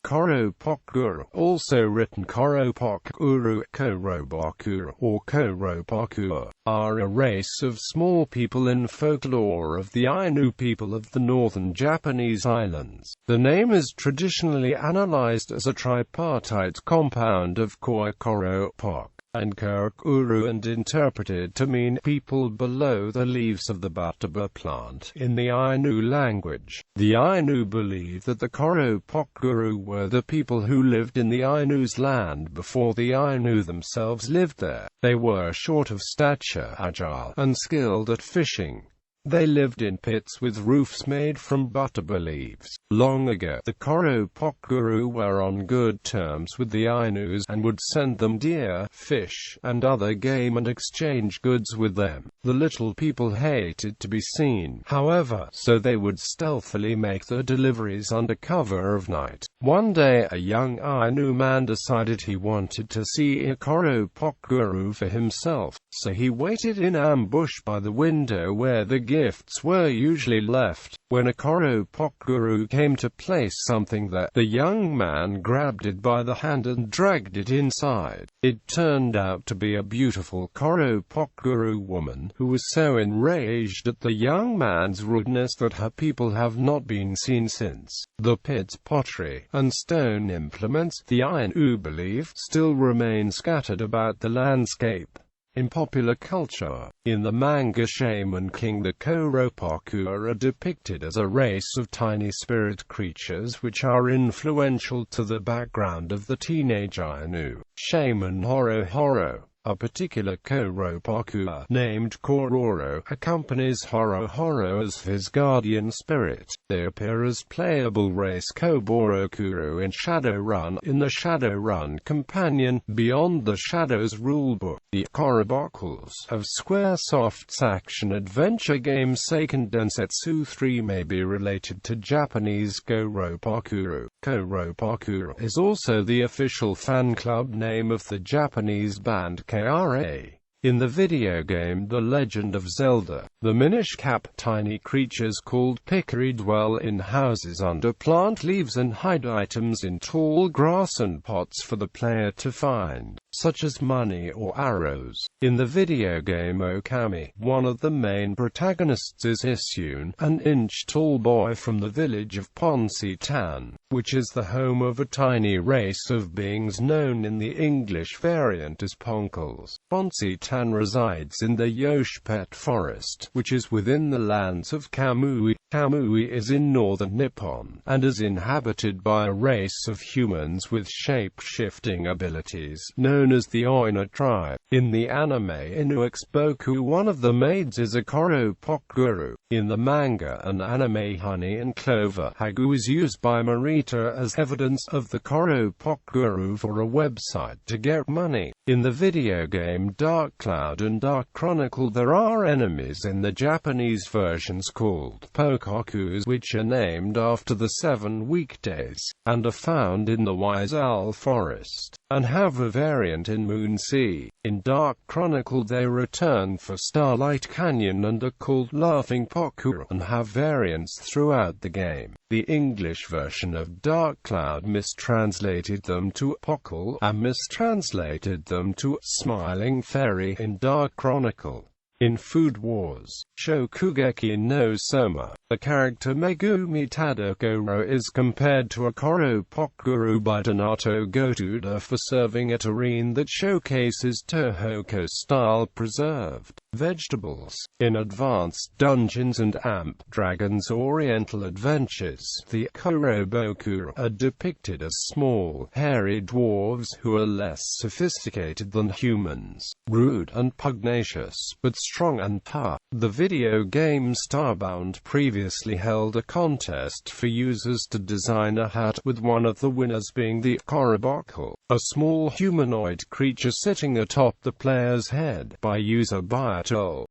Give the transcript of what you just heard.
Koro-pok-guru, also written Koro-pok-kuru, korobokkuru, or koropokkur, are a race of small people in folklore of the Ainu people of the northern Japanese islands. The name is traditionally analysed as a tripartite compound of Koro-pok and Koro-kuru and interpreted to mean people below the leaves of the butterbur plant in the Ainu language. The Ainu believe that the Koro-pok-guru were the people who lived in the Ainu's land before the Ainu themselves lived there. They were short of stature, agile, and skilled at fishing. They lived in pits with roofs made from butterbur leaves. Long ago, the Koro-pok-guru were on good terms with the Ainus and would send them deer, fish, and other game and exchange goods with them. The little people hated to be seen, however, so they would stealthily make the deliveries under cover of night. One day, a young Ainu man decided he wanted to see a Koro-pok-guru for himself, so he waited in ambush by the window where the gifts were usually left. When a Koro-pok-guru came to place something there, the young man grabbed it by the hand and dragged it inside. It turned out to be a beautiful Koro-pok-guru woman, who was so enraged at the young man's rudeness that her people have not been seen since. The pit's pottery and stone implements, the Ainu believe, still remain scattered about the landscape. In popular culture, in the manga Shaman King, the koropokkur are depicted as a race of tiny spirit creatures which are influential to the background of the teenage Ainu. Shaman Horo-horo, a particular koropokkur named Kororo, accompanies Horo-horo as his guardian spirit. They appear as playable race korobokkuru in Shadowrun. In the Shadowrun companion, Beyond the Shadows rulebook, the korobokkurs of Squaresoft's action-adventure game Seiken Densetsu 3 may be related to Japanese Koro-pok-kuru. Koro-pok-kuru is also the official fan club name of the Japanese band Kara. In the video game The Legend of Zelda, the Minish Cap, tiny creatures called Pikiri dwell in houses under plant leaves and hide items in tall grass and pots for the player to find, such as money or arrows. In the video game Okami, one of the main protagonists is Isune, an inch-tall boy from the village of Ponsi-tan, which is the home of a tiny race of beings known in the English variant as Ponkles. Ponsi-tan resides in the Yoshipet forest, which is within the lands of Kamui. Kamui is in northern Nippon, and is inhabited by a race of humans with shape-shifting abilities, known as the Ainu tribe. In the anime Inu x Boku, one of the maids is a Koro-pok-guru. In the manga and anime Honey and Clover, Hagu is used by Marita as evidence of the Koro-pok-guru for a website to get money. In the video game Dark Cloud and Dark Chronicle, there are enemies in the Japanese versions called Pokokkus, which are named after the 7 weekdays, and are found in the Wise Owl Forest, and have a variant in Moon Sea. In Dark Chronicle they return for Starlight Canyon and are called Laughing Pokkuru, and have variants throughout the game. The English version of Dark Cloud mistranslated them to Pockle, and mistranslated them to Smiling Fairy in Dark Chronicle. In Food Wars, Shokugeki no Soma, the character Megumi Tadokoro is compared to a Koro-pok-guru by Donato Gotuda for serving a terrine that showcases Tohoku-style preserved vegetables. In Advanced Dungeons and Amp Dragons Oriental Adventures, the korobokkuru are depicted as small, hairy dwarves who are less sophisticated than humans, rude and pugnacious, but strong and tough. The video game Starbound previously held a contest for users to design a hat, with one of the winners being the korobokkur, a small humanoid creature sitting atop the player's head, by user Biatol.